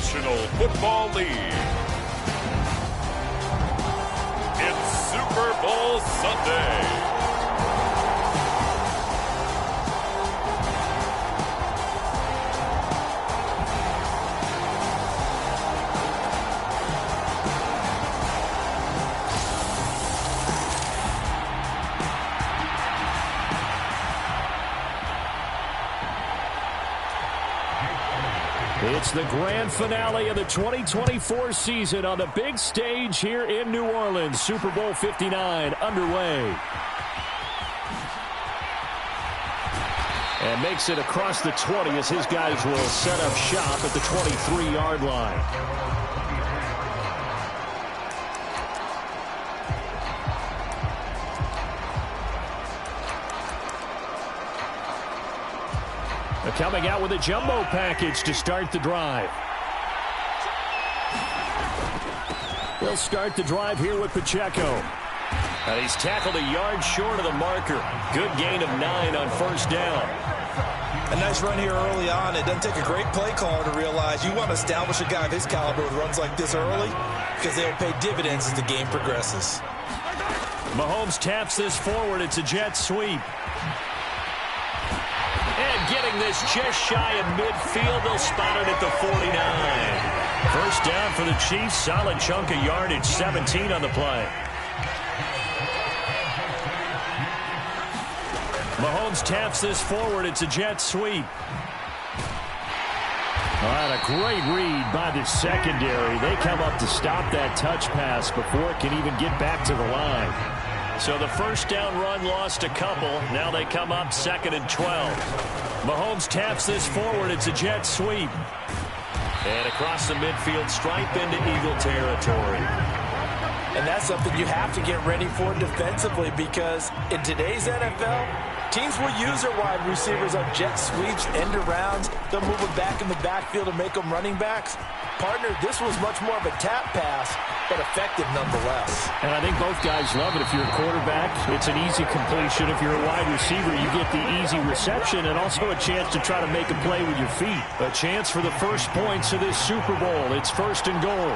National Football League. It's Super Bowl Sunday. It's the grand finale of the 2024 season on the big stage here in New Orleans. Super Bowl 59 underway. And makes it across the 20 as his guys will set up shop at the 23-yard line. Coming out with a jumbo package to start the drive. He'll start the drive here with Pacheco. And he's tackled a yard short of the marker. Good gain of 9 on first down. A nice run here early on. It doesn't take a great play caller to realize you want to establish a guy of his caliber with runs like this early because they'll pay dividends as the game progresses. Mahomes taps this forward. It's a jet sweep. And getting this just shy of midfield, they'll spot it at the 49. First down for the Chiefs. Solid chunk of yardage, 17 on the play. Mahomes taps this forward. It's a jet sweep. All right, a great read by the secondary. They come up to stop that touch pass before it can even get back to the line. So the first down run lost a couple. Now they come up 2nd and 12. Mahomes taps this forward. It's a jet sweep. And across the midfield stripe into Eagle territory. And that's something you have to get ready for defensively because in today's NFL, teams will use their wide receivers on jet sweeps, end arounds. They'll move them back in the backfield and make them running backs. Partner, this was much more of a tap pass, but effective nonetheless. And I think both guys love it. If you're a quarterback, it's an easy completion. If you're a wide receiver, you get the easy reception and also a chance to try to make a play with your feet. A chance for the first points of this Super Bowl. It's 1st and goal.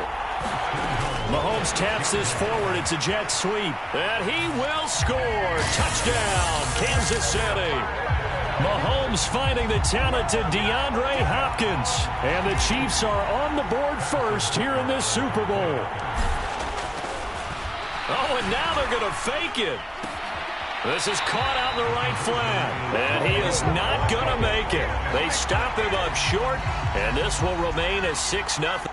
Mahomes taps this forward. It's a jet sweep. And he will score. Touchdown, Kansas City. Mahomes finding the talented DeAndre Hopkins. And the Chiefs are on the board first here in this Super Bowl. Oh, and now they're going to fake it. This is caught out in the right flat. And he is not going to make it. They stop him up short, and this will remain a 6-0.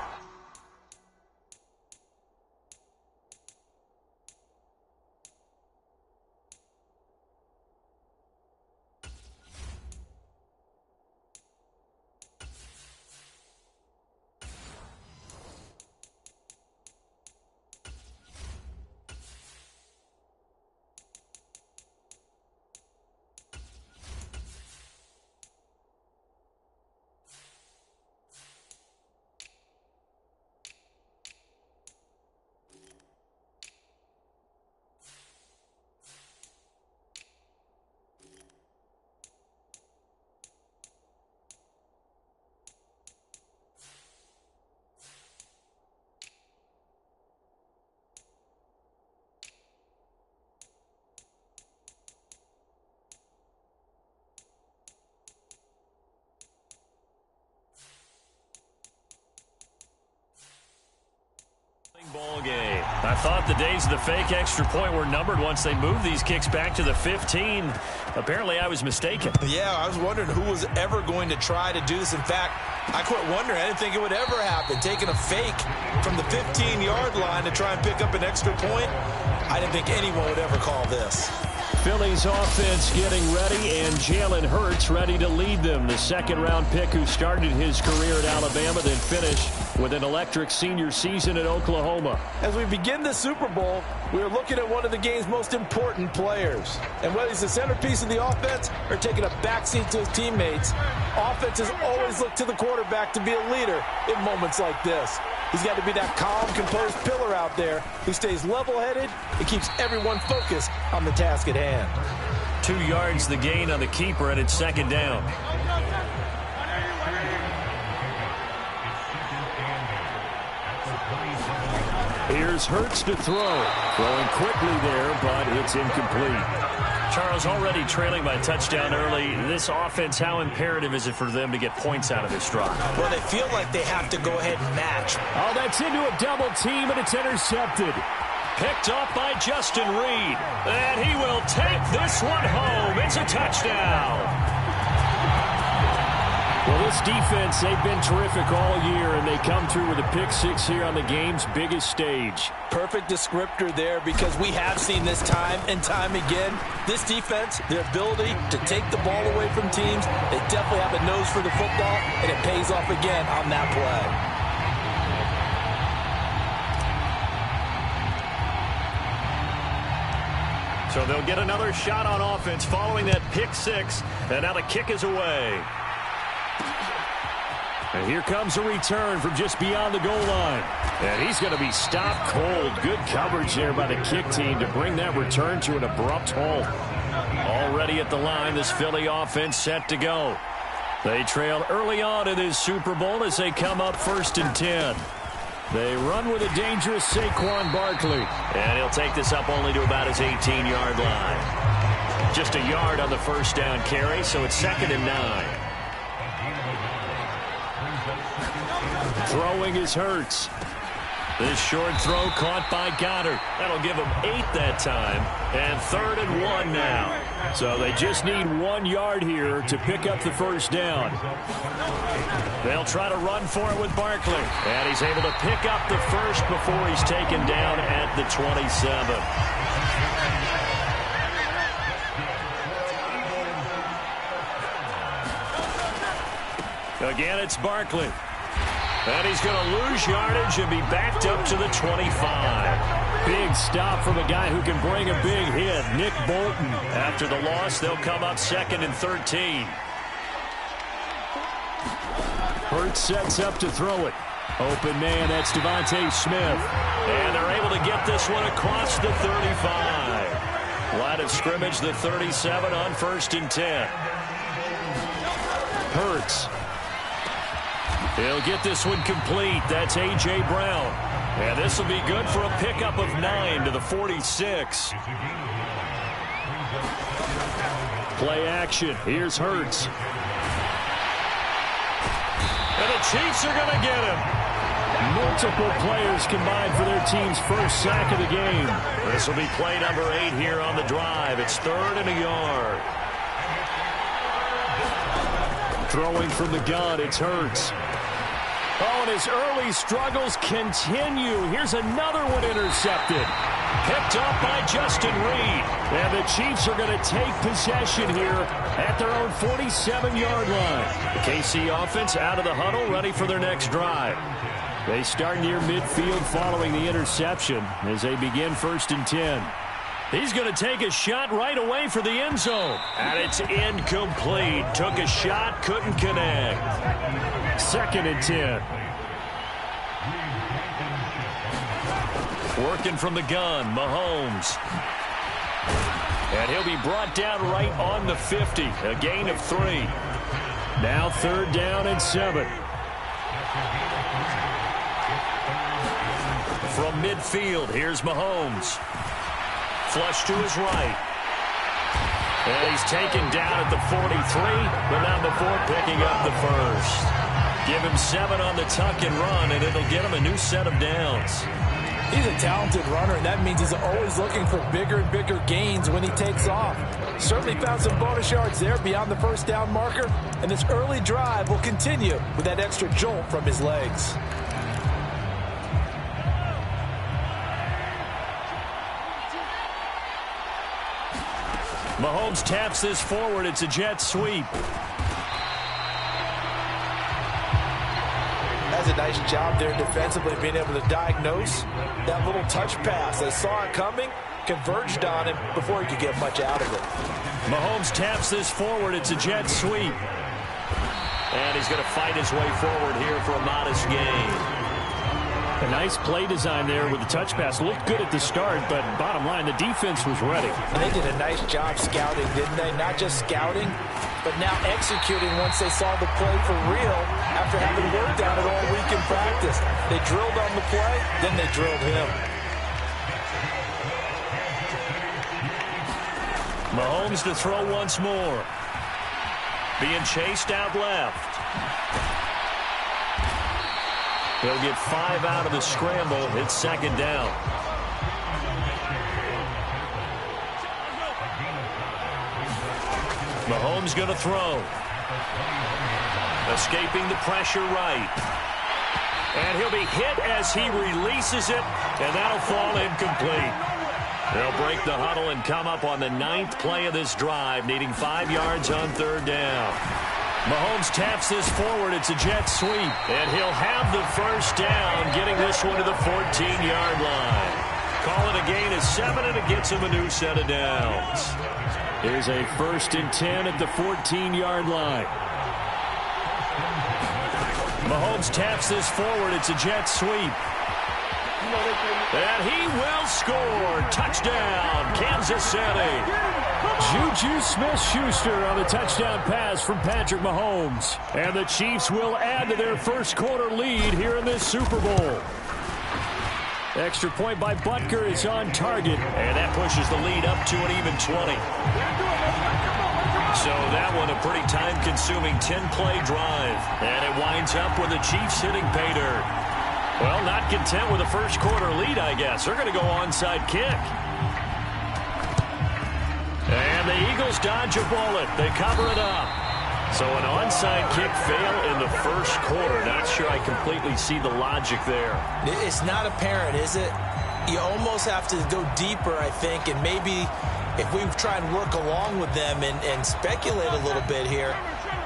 Ball game. I thought the days of the fake extra point were numbered once they moved these kicks back to the 15. Apparently, I was mistaken. Yeah, I was wondering who was ever going to try to do this. In fact, I quit wondering. I didn't think it would ever happen. Taking a fake from the 15-yard line to try and pick up an extra point, I didn't think anyone would ever call this. Philly's offense getting ready, and Jalen Hurts ready to lead them. The second-round pick who started his career at Alabama, then finished with an electric senior season at Oklahoma. As we begin the Super Bowl, we're looking at one of the game's most important players. And whether he's the centerpiece of the offense or taking a backseat to his teammates, offenses always look to the quarterback to be a leader in moments like this. He's got to be that calm, composed pillar out there who stays level-headed and keeps everyone focused on the task at hand. 2 yards the gain on the keeper, and it's second down. Here's Hurts to throw. Throwing quickly there, but it's incomplete. Charles, already trailing by a touchdown early. This offense, how imperative is it for them to get points out of this drive? Well, they feel like they have to go ahead and match. Oh, that's into a double team, and it's intercepted. Picked off by Justin Reed. And he will take this one home. It's a touchdown. Well, this defense, they've been terrific all year, and they come through with a pick six here on the game's biggest stage. Perfect descriptor there, because we have seen this time and time again. This defense, their ability to take the ball away from teams, they definitely have a nose for the football, and it pays off again on that play. So they'll get another shot on offense following that pick six, and now the kick is away. And here comes a return from just beyond the goal line. And he's going to be stopped cold. Good coverage there by the kick team to bring that return to an abrupt halt. Already at the line, this Philly offense set to go. They trail early on in this Super Bowl as they come up 1st and 10. They run with a dangerous Saquon Barkley. And he'll take this up only to about his 18-yard line. Just a yard on the first down carry, so it's 2nd and 9. Throwing is Hurts. This short throw caught by Goddard. That'll give him 8 that time. And 3rd and 1 now. So they just need 1 yard here to pick up the first down. They'll try to run for it with Barkley. And he's able to pick up the first before he's taken down at the 27. Again, it's Barkley. And he's going to lose yardage and be backed up to the 25. Big stop from a guy who can bring a big hit, Nick Bolton. After the loss, they'll come up 2nd and 13. Hurts sets up to throw it. Open man, that's Devontae Smith. And they're able to get this one across the 35. Line of scrimmage, the 37 on 1st and 10. Hurts. He'll get this one complete. That's A.J. Brown. And this will be good for a pickup of 9 to the 46. Play action. Here's Hurts. And the Chiefs are going to get him. Multiple players combined for their team's first sack of the game. This will be play number 8 here on the drive. It's 3rd and a yard. Throwing from the gun, it's Hurts. Oh, and his early struggles continue. Here's another one intercepted. Picked up by Justin Reed. And the Chiefs are going to take possession here at their own 47-yard line. The KC offense out of the huddle, ready for their next drive. They start near midfield following the interception as they begin 1st and 10. He's going to take a shot right away for the end zone. And it's incomplete. Took a shot, couldn't connect. 2nd and 10. Working from the gun, Mahomes. And he'll be brought down right on the 50. A gain of 3. Now 3rd down and 7. From midfield, here's Mahomes. Flush to his right. And he's taken down at the 43, but not before picking up the first. Give him 7 on the tuck and run, and it'll get him a new set of downs. He's a talented runner, and that means he's always looking for bigger and bigger gains when he takes off. Certainly found some bonus yards there beyond the first down marker, and this early drive will continue with that extra jolt from his legs. Mahomes taps this forward. It's a jet sweep. That's a nice job there defensively, being able to diagnose that little touch pass. They saw it coming, converged on him before he could get much out of it. Mahomes taps this forward. It's a jet sweep. And he's going to fight his way forward here for a modest gain. A nice play design there with the touch pass. Looked good at the start, but bottom line, the defense was ready. And they did a nice job scouting, didn't they? Not just scouting, but now executing once they saw the play for real after having worked on it all week in practice. They drilled on the play, then they drilled him. Mahomes to throw once more. Being chased out left. He'll get 5 out of the scramble. It's second down. Mahomes going to throw. Escaping the pressure right. And he'll be hit as he releases it, and that'll fall incomplete. They'll break the huddle and come up on the 9th play of this drive, needing 5 yards on third down. Mahomes taps this forward. It's a jet sweep. And he'll have the first down, getting this one to the 14-yard line. Call it a gain of 7, and it gets him a new set of downs. Here's a 1st and 10 at the 14-yard line. Mahomes taps this forward. It's a jet sweep. And he will score. Touchdown, Kansas City. Juju Smith-Schuster on the touchdown pass from Patrick Mahomes. And the Chiefs will add to their first quarter lead here in this Super Bowl. Extra point by Butker is on target. And that pushes the lead up to an even 20. So that one a pretty time-consuming 10-play drive. And it winds up with the Chiefs hitting pay dirt. Well, not content with a first quarter lead, I guess. They're going to go onside kick. And the Eagles dodge a bullet. They cover it up. So an onside kick fail in the first quarter. Not sure I completely see the logic there. It's not apparent, is it? You almost have to go deeper, I think, and maybe if we try and work along with them and speculate a little bit here,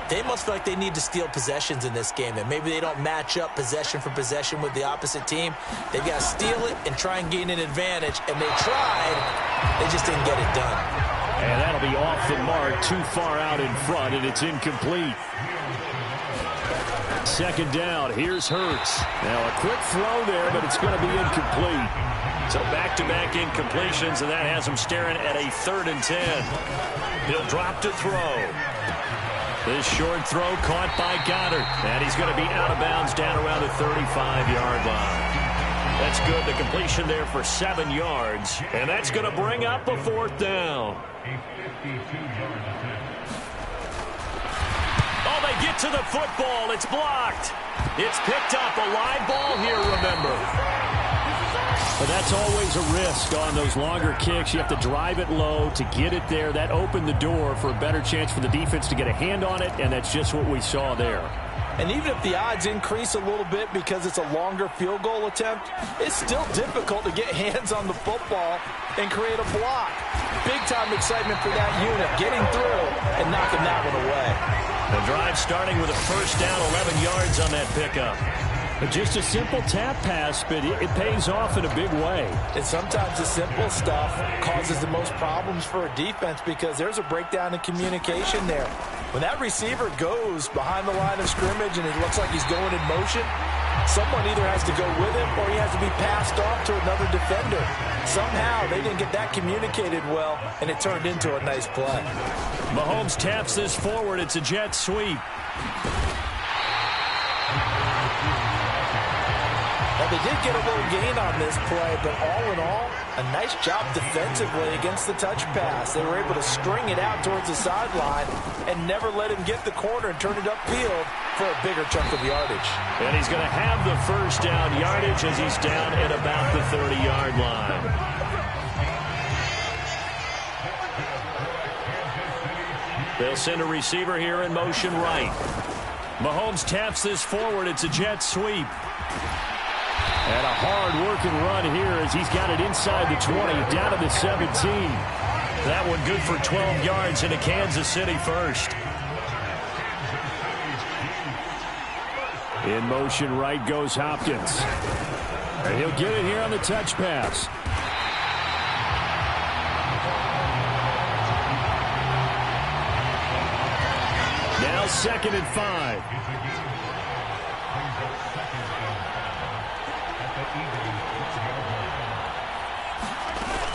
they must feel like they need to steal possessions in this game, and maybe they don't match up possession for possession with the opposite team. They've got to steal it and try and gain an advantage, and they tried. They just didn't get it done. And that'll be off the mark, too far out in front, and it's incomplete. Second down, here's Hurts. Now a quick throw there, but it's going to be incomplete. So back-to-back incompletions, and that has him staring at a 3rd and 10. He'll drop to throw. This short throw caught by Goddard. And he's going to be out of bounds down around the 35-yard line. That's good. The completion there for 7 yards. And that's going to bring up a 4th down. Oh, they get to the football. It's blocked. It's picked up. A live ball here, remember. But that's always a risk on those longer kicks. You have to drive it low to get it there. That opened the door for a better chance for the defense to get a hand on it, and that's just what we saw there. And even if the odds increase a little bit because it's a longer field goal attempt, it's still difficult to get hands on the football and create a block. Big-time excitement for that unit, getting through and knocking that one away. The drive starting with a first down, 11 yards on that pickup. Just a simple tap pass, but it pays off in a big way. And sometimes the simple stuff causes the most problems for a defense because there's a breakdown in communication there. When that receiver goes behind the line of scrimmage and it looks like he's going in motion, someone either has to go with him or he has to be passed off to another defender. Somehow they didn't get that communicated well, and it turned into a nice play. Mahomes taps this forward. It's a jet sweep. Well, they did get a little gain on this play, but all in all, a nice job defensively against the touch pass. They were able to string it out towards the sideline and never let him get the corner and turn it upfield for a bigger chunk of yardage. And he's going to have the first down yardage as he's down at about the 30-yard line. They'll send a receiver here in motion right. Mahomes taps this forward. It's a jet sweep. And a hard-working run here as he's got it inside the 20, down to the 17. That one good for 12 yards into Kansas City first. In motion right goes Hopkins. And he'll get it here on the touch pass. Now 2nd and 5.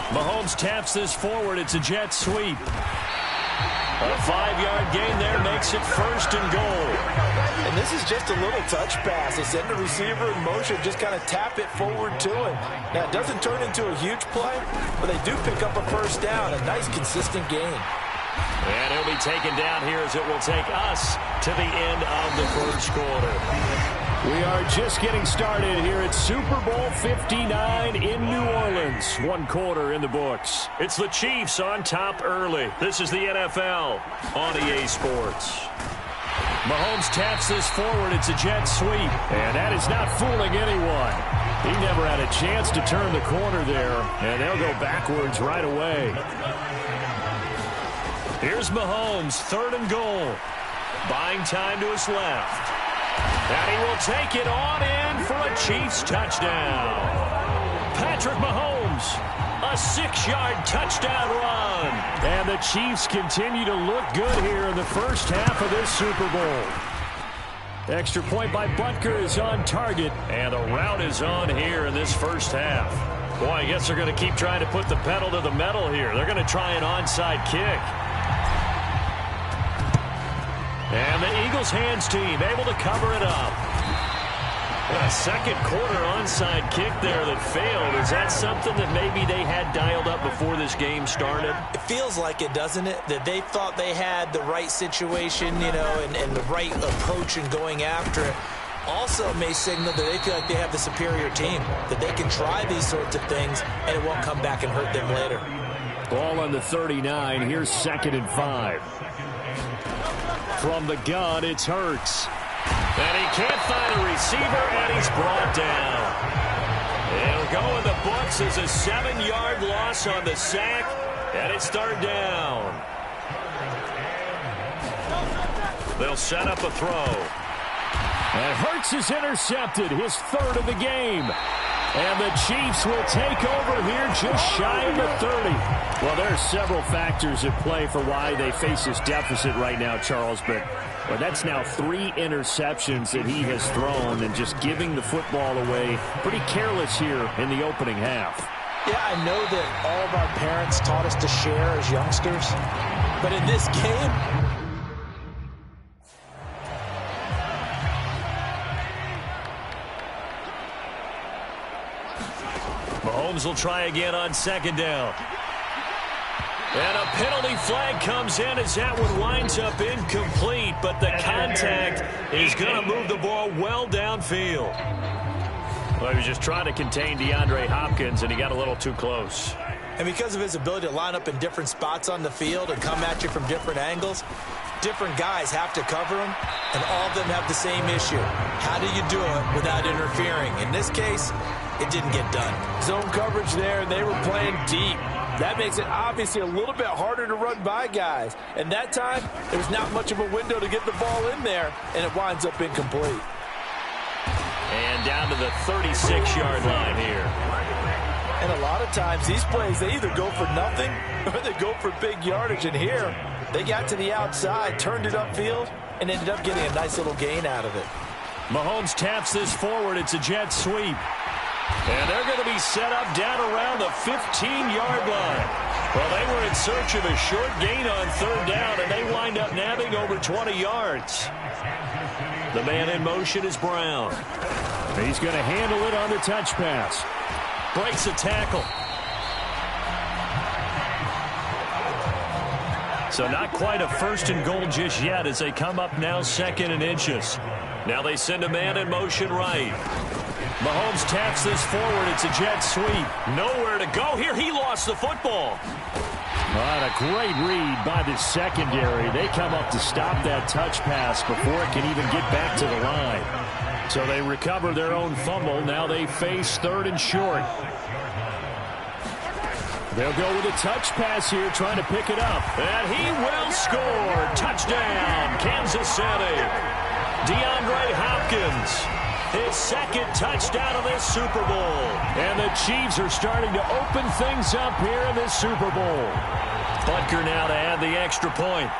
Mahomes taps this forward. It's a jet sweep. A 5-yard gain there makes it 1st and goal. And this is just a little touch pass. They send the receiver in motion, just kind of tap it forward to him. Now, it doesn't turn into a huge play, but they do pick up a 1st down. A nice, consistent gain. And he'll be taken down here as it will take us to the end of the 1st quarter. We are just getting started here at Super Bowl 59 in New Orleans. 1 quarter in the books. It's the Chiefs on top early. This is the NFL on EA Sports. Mahomes taps this forward. It's a jet sweep. And that is not fooling anyone. He never had a chance to turn the corner there. And they'll go backwards right away. Here's Mahomes, 3rd and goal. Buying time to his left. And he will take it on in for a Chiefs touchdown. Patrick Mahomes, a 6-yard touchdown run. And the Chiefs continue to look good here in the first half of this Super Bowl. Extra point by Butker is on target. And the route is on here in this first half. Boy, I guess they're going to keep trying to put the pedal to the metal here. They're going to try an onside kick. And the Eagles hands team able to cover it up. A 2nd quarter onside kick there that failed. Is that something that maybe they had dialed up before this game started? It feels like it, doesn't it? That they thought they had the right situation, you know, and the right approach in going after it. Also may signal that they feel like they have the superior team, that they can try these sorts of things and it won't come back and hurt them later. Ball on the 39. Here's 2nd and 5. From the gun, it's Hurts. And he can't find a receiver, and he's brought down. It'll go in the books as a 7-yard loss on the sack, and it's 3rd down. They'll set up a throw. And Hurts is intercepted, his 3rd of the game. And the Chiefs will take over here just shy of the 30. Well, there are several factors at play for why they face this deficit right now, Charles. But that's now 3 interceptions that he has thrown and just giving the football away. Pretty careless here in the opening half. Yeah, I know that all of our parents taught us to share as youngsters. But in this game, Mahomes will try again on 2nd down. And a penalty flag comes in as that one winds up incomplete, but the contact is going to move the ball well downfield. Well, he was just trying to contain DeAndre Hopkins, and he got a little too close. And because of his ability to line up in different spots on the field and come at you from different angles, different guys have to cover him, and all of them have the same issue. How do you do it without interfering? In this case, it didn't get done. Zone coverage there, and they were playing deep. That makes it obviously a little bit harder to run by guys. And that time, there's not much of a window to get the ball in there, and it winds up incomplete. And down to the 36-yard line here. And a lot of times, these plays, they either go for nothing or they go for big yardage. And here, they got to the outside, turned it upfield, and ended up getting a nice little gain out of it. Mahomes taps this forward. It's a jet sweep. And they're going to be set up down around the 15-yard line. Well, they were in search of a short gain on 3rd down, and they wind up nabbing over 20 yards. The man in motion is Brown. He's going to handle it on the touch pass. Breaks a tackle. So not quite a 1st and goal just yet as they come up now 2nd and inches. Now they send a man in motion right. Mahomes taps this forward. It's a jet sweep. Nowhere to go here. He lost the football. What a great read by the secondary. They come up to stop that touch pass before it can even get back to the line. So they recover their own fumble. Now they face 3rd and short. They'll go with a touch pass here, trying to pick it up. And he will score. Touchdown, Kansas City. DeAndre Hopkins. His 2nd touchdown of this Super Bowl. And the Chiefs are starting to open things up here in this Super Bowl. Butker now to add the extra point.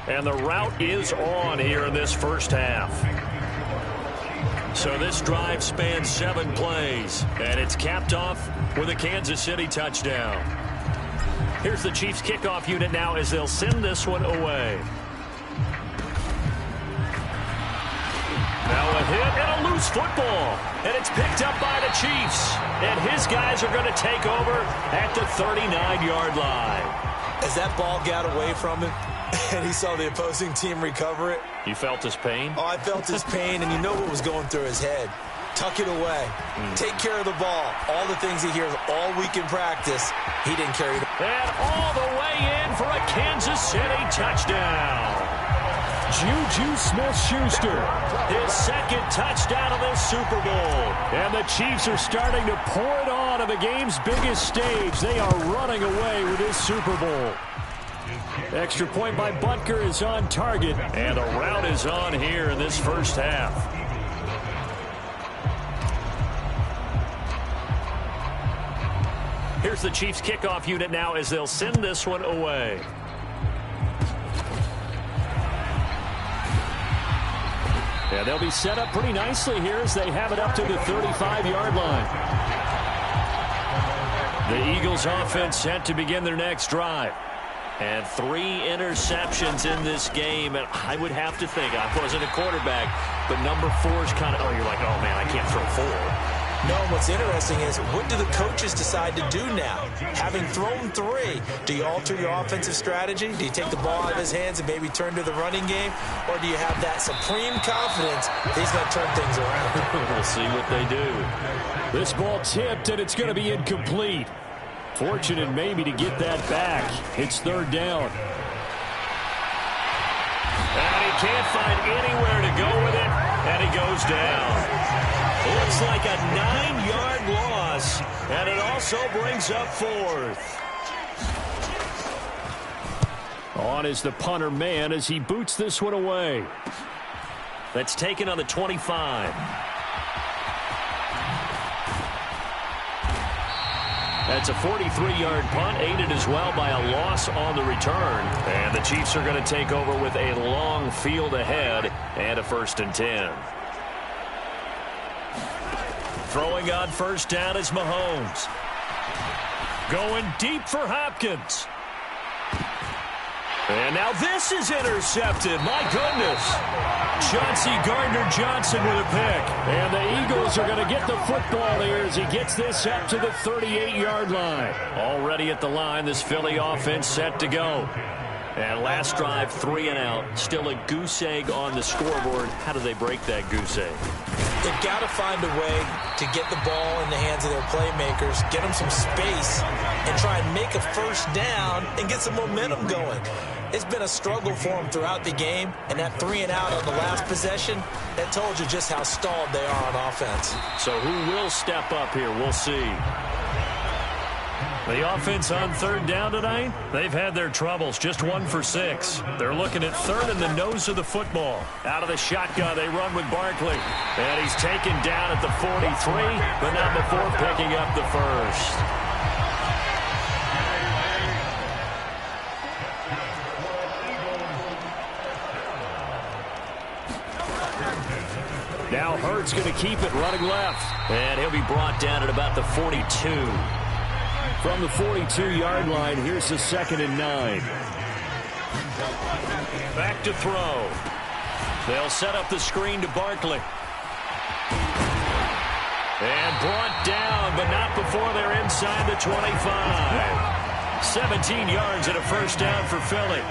And the route is on here in this first half. So this drive spans 7 plays, and it's capped off with a Kansas City touchdown. Here's the Chiefs kickoff unit now as they'll send this one away. Now a hit and a loose football, and it's picked up by the Chiefs. And his guys are going to take over at the 39-yard line. As that ball got away from him, and he saw the opposing team recover it. You felt his pain? Oh, I felt his pain, and you know what was going through his head. Tuck it away. Take care of the ball. All the things he hears all week in practice, he didn't carry it. And all the way in for a Kansas City touchdown. Juju Smith-Schuster. His second touchdown of this Super Bowl. And the Chiefs are starting to pour it on the game's biggest stage. They are running away with this Super Bowl. Extra point by Butker is on target. And a rout is on here in this first half. Here's the Chiefs kickoff unit now as they'll send this one away. And they'll be set up pretty nicely here as they have it up to the 35-yard line. The Eagles offense set to begin their next drive. And 3 interceptions in this game. And I would have to think, I wasn't a quarterback, but number 4 is kind of, you're like, oh, man, I can't throw 4. No, what's interesting is, what do the coaches decide to do now? Having thrown 3, do you alter your offensive strategy? Do you take the ball out of his hands and maybe turn to the running game? Or do you have that supreme confidence that he's going to turn things around? We'll see what they do. This ball tipped, and it's going to be incomplete. Fortunate maybe to get that back. It's 3rd down. And he can't find anywhere to go with it, and he goes down. Looks like a 9-yard loss, and it also brings up 4th. On is the punter man as he boots this one away. That's taken on the 25. That's a 43-yard punt, aided as well by a loss on the return. And the Chiefs are going to take over with a long field ahead and a 1st and 10. Throwing on 1st down is Mahomes. Going deep for Hopkins. And now this is intercepted. My goodness. Chauncey Gardner-Johnson with a pick. And the Eagles are going to get the football here as he gets this up to the 38-yard line. Already at the line, this Philly offense set to go. And last drive, 3 and out. Still a goose egg on the scoreboard. How do they break that goose egg? They've got to find a way to get the ball in the hands of their playmakers, get them some space, and try and make a 1st down and get some momentum going. It's been a struggle for them throughout the game, and that 3 and out on the last possession, that told you just how stalled they are on offense. So who will step up here? We'll see. The offense on 3rd down tonight, they've had their troubles, just 1 for 6. They're looking at 3rd in the nose of the football. Out of the shotgun, they run with Barkley. And he's taken down at the 43, but not before picking up the 1st. Now Hurts going to keep it running left. And he'll be brought down at about the 42. From the 42-yard line, here's the 2nd and 9. Back to throw. They'll set up the screen to Barkley. And brought down, but not before they're inside the 25. 17 yards and a 1st down for Philly.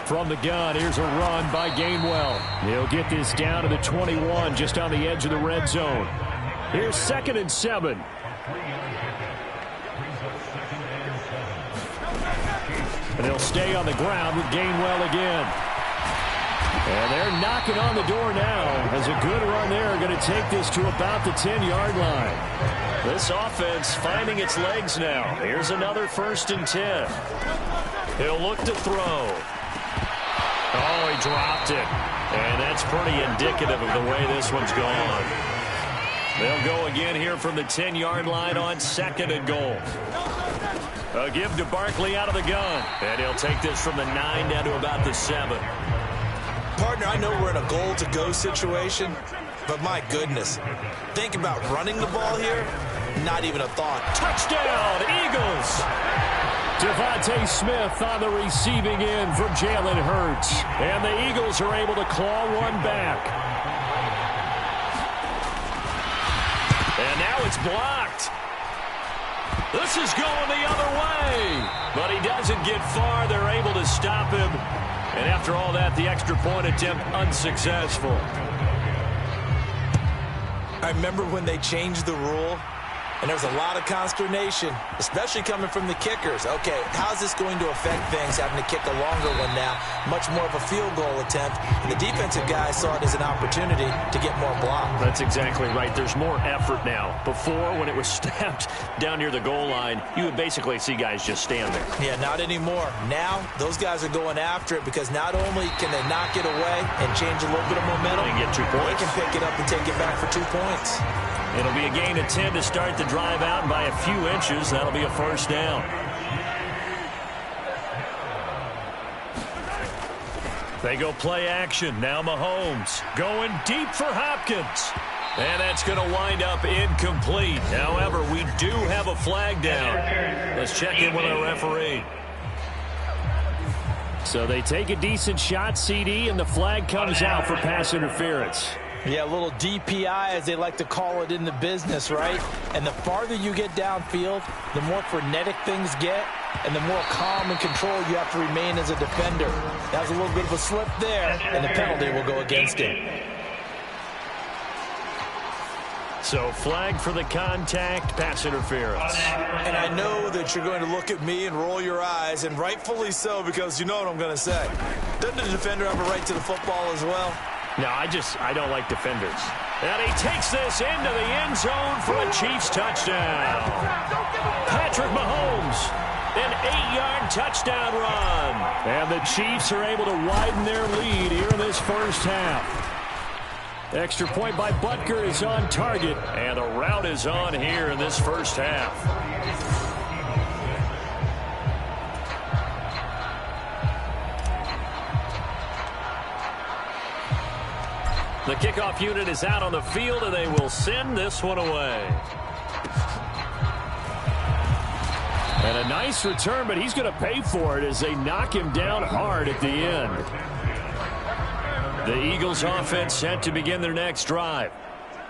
From the gun, here's a run by Gainwell. He'll get this down to the 21, just on the edge of the red zone. Here's 2nd and 7. And he'll stay on the ground with Gainwell again. And they're knocking on the door now as a good run there going to take this to about the 10-yard line. This offense finding its legs now. Here's another 1st and 10. He'll look to throw. Oh, he dropped it. And that's pretty indicative of the way this one's gone. They'll go again here from the 10-yard line on 2nd and goal. A give to Barkley out of the gun. And he'll take this from the 9 down to about the 7. Partner, I know we're in a goal-to-go situation, but my goodness, think about running the ball here, not even a thought. Touchdown, Eagles! Devontae Smith on the receiving end from Jalen Hurts. And the Eagles are able to claw one back. And now it's blocked. This is going the other way. But he doesn't get far. They're able to stop him. And after all that, the extra point attempt unsuccessful. I remember when they changed the rule, and there was a lot of consternation, especially coming from the kickers. Okay, how's this going to affect things, having to kick a longer one now, much more of a field goal attempt, and the defensive guys saw it as an opportunity to get more block. That's exactly right. There's more effort now. Before, when it was snapped down near the goal line, you would basically see guys just stand there. Yeah, not anymore. Now, those guys are going after it because not only can they knock it away and change a little bit of momentum, they get 2 points. They can pick it up and take it back for 2 points. It'll be a gain of 10 to start the drive out, and by a few inches, that'll be a first down. They go play action. Now Mahomes going deep for Hopkins. And that's going to wind up incomplete. However, we do have a flag down. Let's check in with our referee. So they take a decent shot, CD, and the flag comes out for pass interference. Yeah, a little DPI, as they like to call it in the business, right? And the farther you get downfield, the more frenetic things get, and the more calm and control you have to remain as a defender. That was a little bit of a slip there, and the penalty will go against him. So flag for the contact, pass interference. And I know that you're going to look at me and roll your eyes, and rightfully so, because you know what I'm going to say. Doesn't the defender have a right to the football as well? No, I don't like defenders. And he takes this into the end zone for a Chiefs touchdown. Patrick Mahomes, an 8-yard touchdown run. And the Chiefs are able to widen their lead here in this first half. Extra point by Butker is on target. And the route is on here in this first half. The kickoff unit is out on the field, and they will send this one away. And a nice return, but he's going to pay for it as they knock him down hard at the end. The Eagles offense set to begin their next drive.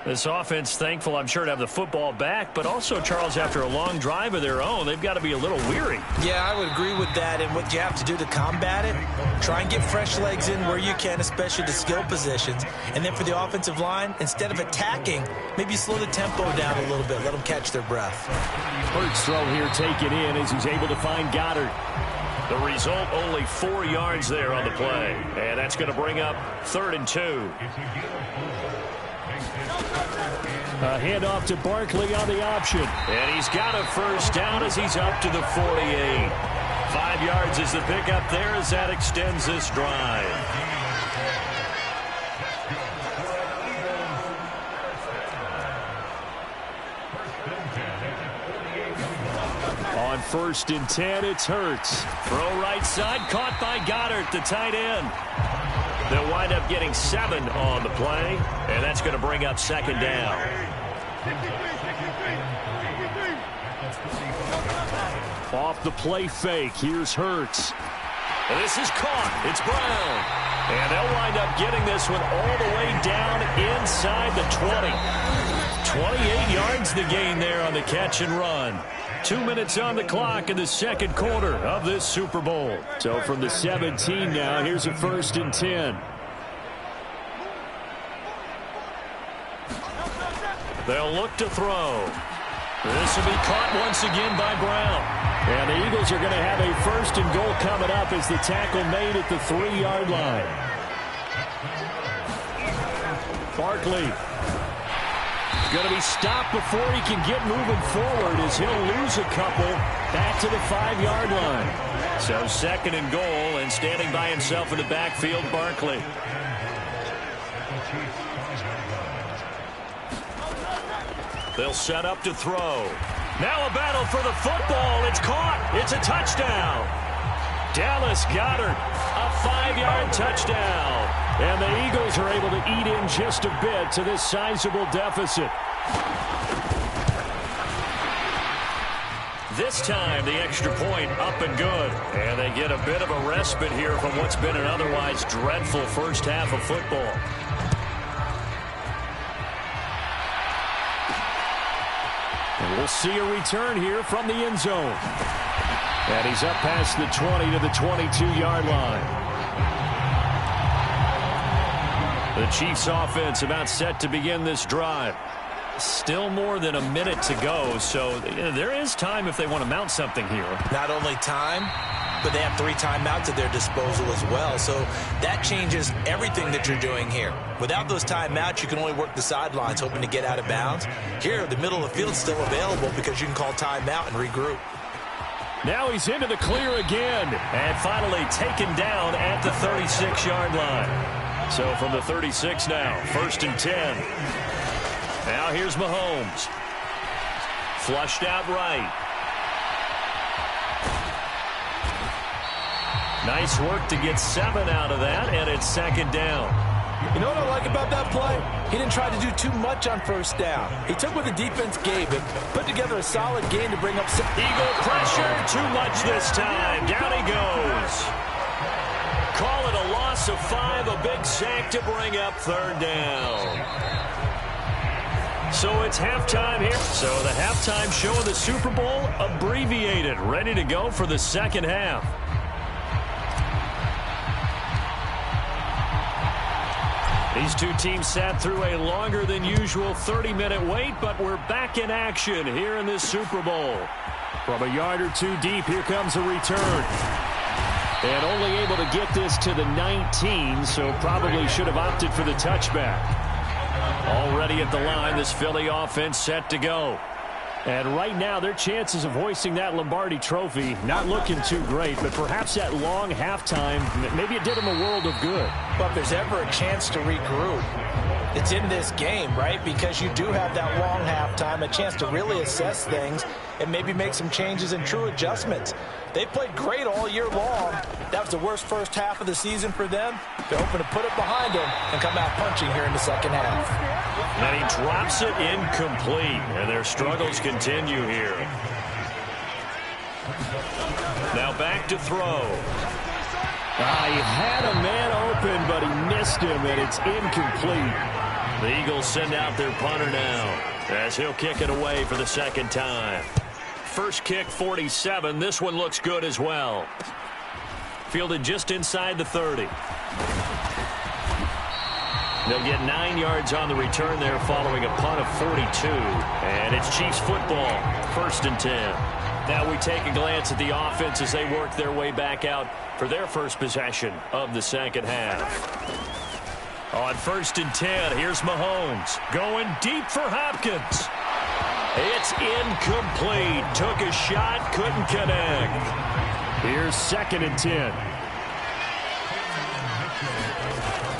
This offense thankful, I'm sure, to have the football back, but also, Charles, after a long drive of their own, they've got to be a little weary. Yeah, I would agree with that, and what you have to do to combat it, try and get fresh legs in where you can, especially the skill positions. And then for the offensive line, instead of attacking, maybe slow the tempo down a little bit, let them catch their breath. Hurts throw here taken in as he's able to find Goddard. The result, only 4 yards there on the play, and that's going to bring up 3rd and 2. A handoff to Barkley on the option. And he's got a first down as he's up to the 48. 5 yards is the pickup there as that extends this drive. On 1st and 10, it's Hurts. Throw right side, caught by Goddard, the tight end. They'll wind up getting 7 on the play, and that's going to bring up 2nd down. Off the play fake, here's Hurts. And this is caught. It's Brown. And they'll wind up getting this one all the way down inside the 20. 28 yards the gain there on the catch and run. 2 minutes on the clock in the second quarter of this Super Bowl. So from the 17 now, here's a 1st and 10. They'll look to throw. This will be caught once again by Brown. And the Eagles are going to have a 1st and goal coming up as the tackle made at the 3-yard line. Barkley going to be stopped before he can get moving forward as he'll lose a couple back to the 5-yard line. So 2nd and goal, and standing by himself in the backfield, Barkley. They'll set up to throw. Now a battle for the football. It's caught. It's a touchdown. Dallas Goedert, a 5-yard touchdown. And the Eagles are able to eat in just a bit to this sizable deficit. This time, the extra point up and good. And they get a bit of a respite here from what's been an otherwise dreadful first half of football. And we'll see a return here from the end zone. And he's up past the 20 to the 22-yard line. The Chiefs offense about set to begin this drive. Still more than a minute to go, so there is time if they want to mount something here. Not only time, but they have 3 timeouts at their disposal as well. So that changes everything that you're doing here. Without those timeouts, you can only work the sidelines, hoping to get out of bounds. Here, the middle of the field is still available because you can call timeout and regroup. Now he's into the clear again, and finally taken down at the 36-yard line. So from the 36 now, 1st and 10. Now here's Mahomes. Flushed out right. Nice work to get 7 out of that, and it's 2nd down. You know what I like about that play? He didn't try to do too much on 1st down. He took what the defense gave him, put together a solid game to bring up... Eagle pressure, too much this time. Down he goes. Call it a loss of 5, a big sack to bring up 3rd down. So it's halftime here. So the halftime show of the Super Bowl abbreviated, ready to go for the second half. These two teams sat through a longer than usual 30-minute wait, but we're back in action here in this Super Bowl. From a yard or 2 deep, here comes a return. And only able to get this to the 19, so probably should have opted for the touchback. Already at the line, this Philly offense set to go. And right now, their chances of hoisting that Lombardi trophy not looking too great, but perhaps that long halftime, maybe it did them a world of good. But if there's ever a chance to regroup, it's in this game, right? Because you do have that long halftime, a chance to really assess things and maybe make some changes and true adjustments. They played great all year long. That was the worst first half of the season for them. They're hoping to put it behind them and come out punching here in the second half. And he drops it incomplete, and their struggles continue here. Now back to throw. He had a man open, but he missed him, and it's incomplete. The Eagles send out their punter now, as he'll kick it away for the 2nd time. First kick, 47. This one looks good as well. Fielded just inside the 30. They'll get 9 yards on the return there following a punt of 42. And it's Chiefs football, 1st and 10. Now we take a glance at the offense as they work their way back out for their first possession of the second half. On 1st and 10, here's Mahomes going deep for Hopkins. It's incomplete. Took a shot, couldn't connect. Here's 2nd and 10.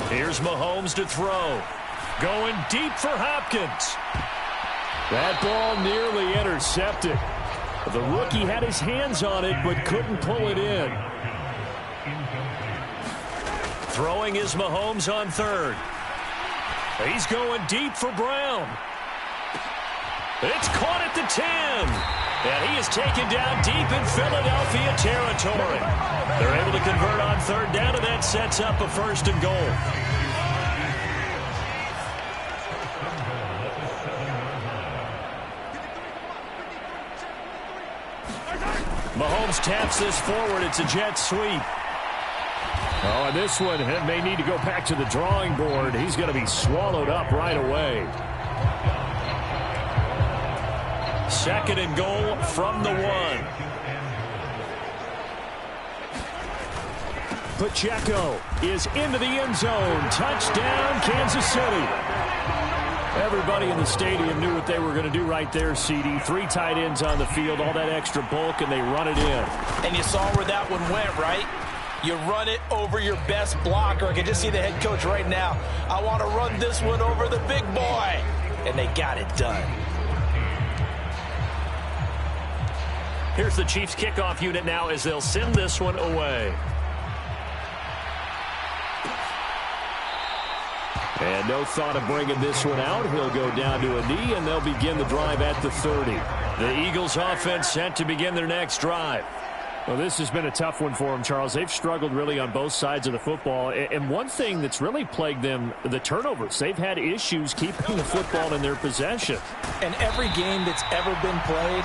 Here's Mahomes to throw. Going deep for Hopkins. That ball nearly intercepted. The rookie had his hands on it, but couldn't pull it in. Throwing is Mahomes on 3rd. He's going deep for Brown. It's caught at the 10. And he is taken down deep in Philadelphia territory. They're able to convert on 3rd down, and that sets up a 1st and goal. Mahomes taps this forward. It's a jet sweep. Oh, and this one may need to go back to the drawing board. He's going to be swallowed up right away. 2nd and goal from the 1. Pacheco is into the end zone. Touchdown, Kansas City. Everybody in the stadium knew what they were going to do right there, CD. 3 tight ends on the field, all that extra bulk, and they run it in. And you saw where that one went, right? You run it over your best blocker. I can just see the head coach right now. I want to run this one over the big boy. And they got it done. Here's the Chiefs kickoff unit now as they'll send this one away. And no thought of bringing this one out. He'll go down to a knee, and they'll begin the drive at the 30. The Eagles offense set to begin their next drive. Well, this has been a tough one for them, Charles. They've struggled really on both sides of the football. And one thing that's really plagued them, the turnovers. They've had issues keeping the football in their possession. And every game that's ever been played,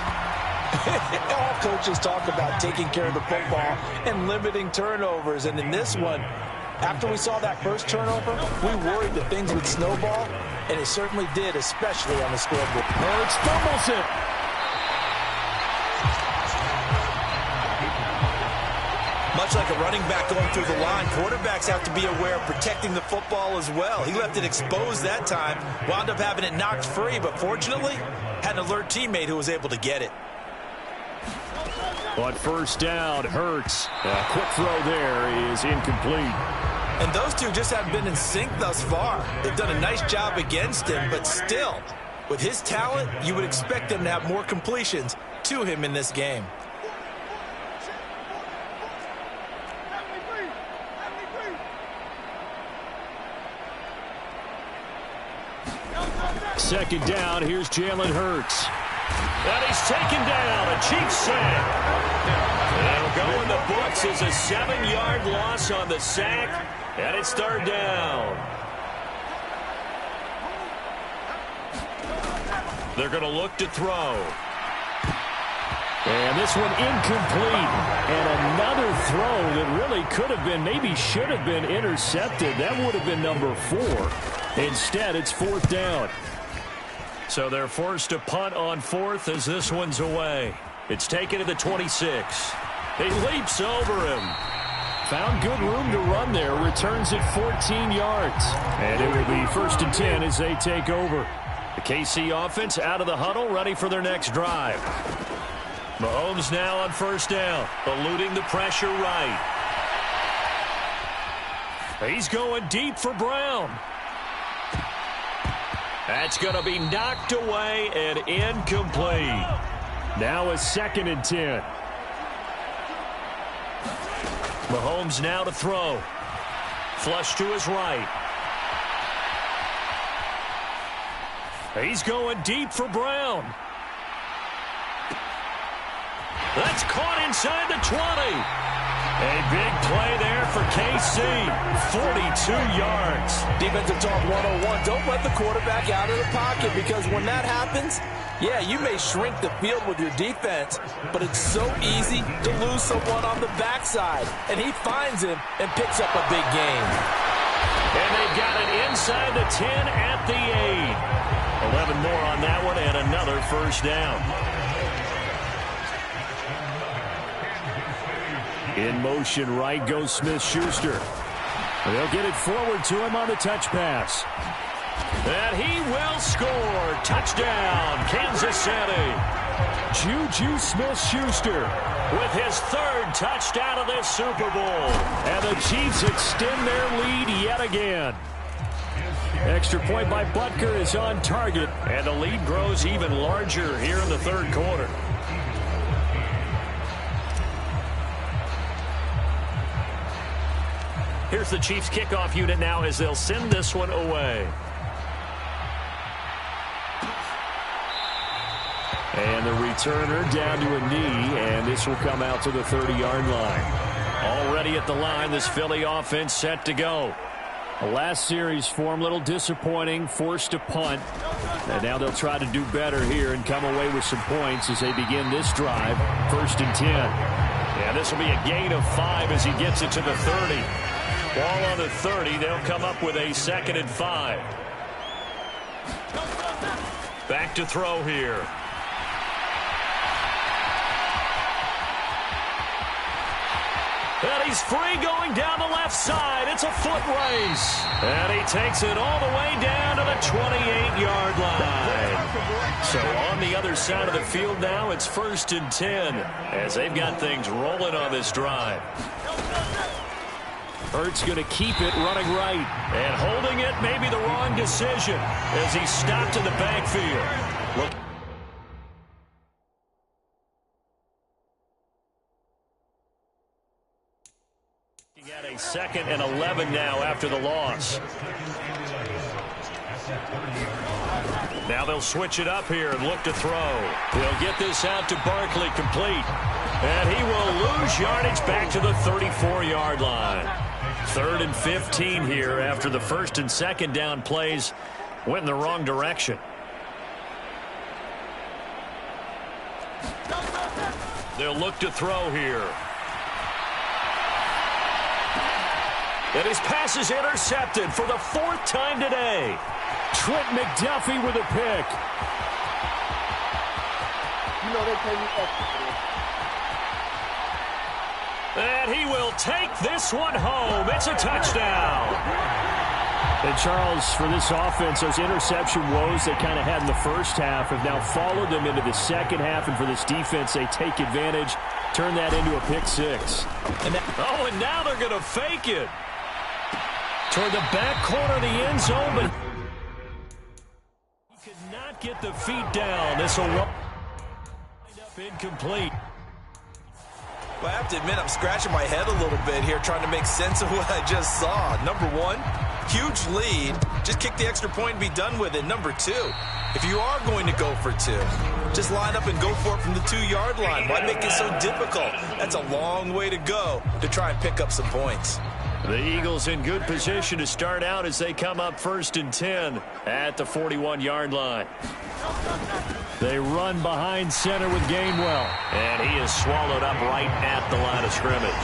all coaches talk about taking care of the football and limiting turnovers. And in this one, after we saw that first turnover, we worried that things would snowball, and it certainly did, especially on the scoreboard. Hurts fumbles it. Much like a running back going through the line, quarterbacks have to be aware of protecting the football as well. He left it exposed that time, wound up having it knocked free, but fortunately, had an alert teammate who was able to get it. On first down, Hurts. A quick throw there is incomplete. And those two just haven't been in sync thus far. They've done a nice job against him, but still, with his talent, you would expect him to have more completions to him in this game. Second down, here's Jalen Hurts. And he's taken down, a Chiefs sack. That'll go in the books as a 7-yard loss on the sack, and it's third down. They're going to look to throw. And this one incomplete. And another throw that really could have been, maybe should have been intercepted. That would have been number 4. Instead, it's fourth down. So they're forced to punt on fourth as this one's away. It's taken to the 26. He leaps over him. Found good room to run there. Returns it 14 yards. And it will be first and 10 as they take over. The KC offense out of the huddle, ready for their next drive. Mahomes now on first down, eluding the pressure right. He's going deep for Brown. That's going to be knocked away and incomplete. Now a second and 10. Mahomes now to throw. Flush to his right. He's going deep for Brown. That's caught inside the 20. A big play there for KC. 42 yards. Defensive talk 101. Don't let the quarterback out of the pocket, because when that happens, yeah, you may shrink the field with your defense, but it's so easy to lose someone on the backside. And he finds him and picks up a big gain. And they've got it inside the 10 at the 8. 11 more on that one and another first down. In motion, right goes Smith-Schuster. They'll get it forward to him on the touch pass. And he will score. Touchdown, Kansas City. Juju Smith-Schuster with his third touchdown of this Super Bowl. And the Chiefs extend their lead yet again. Extra point by Butker is on target. And the lead grows even larger here in the third quarter. Here's the Chiefs kickoff unit now as they'll send this one away. And the returner down to a knee, and this will come out to the 30-yard line. Already at the line, this Philly offense set to go. The last series for him, a little disappointing, forced to punt. And now they'll try to do better here and come away with some points as they begin this drive. First and 10. Yeah, this will be a gain of 5 as he gets it to the 30. Ball on the 30, they'll come up with a 2nd and 5. Back to throw here. And he's free going down the left side. It's a foot race. And he takes it all the way down to the 28-yard line. So on the other side of the field now, it's 1st and 10 as they've got things rolling on this drive. Hurts going to keep it running right. And holding it may be the wrong decision as he stopped in the backfield. Look. 2nd and 11 now after the loss. Now they'll switch it up here and look to throw. They'll get this out to Barkley, complete. And he will lose yardage back to the 34-yard line. 3rd and 15 here after the 1st and 2nd down plays went in the wrong direction. They'll look to throw here. And his pass is intercepted for the 4th time today. Trent McDuffie with a pick. You know they pay me extra for this. And he will take this one home. It's a touchdown. And Charles, for this offense, those interception woes they kind of had in the first half have now followed them into the second half. And for this defense, they take advantage, turn that into a pick six. And now they're going to fake it. Toward the back corner of the end zone, but he could not get the feet down. This will wind up incomplete. Well, I have to admit, I'm scratching my head a little bit here trying to make sense of what I just saw. Number one, huge lead. Just kick the extra point and be done with it. Number two, if you are going to go for two, just line up and go for it from the 2-yard line. Why make it so difficult? That's a long way to go to try and pick up some points. The Eagles in good position to start out as they come up 1st and 10 at the 41-yard line. They run behind center with Gainwell. And he is swallowed up right at the line of scrimmage.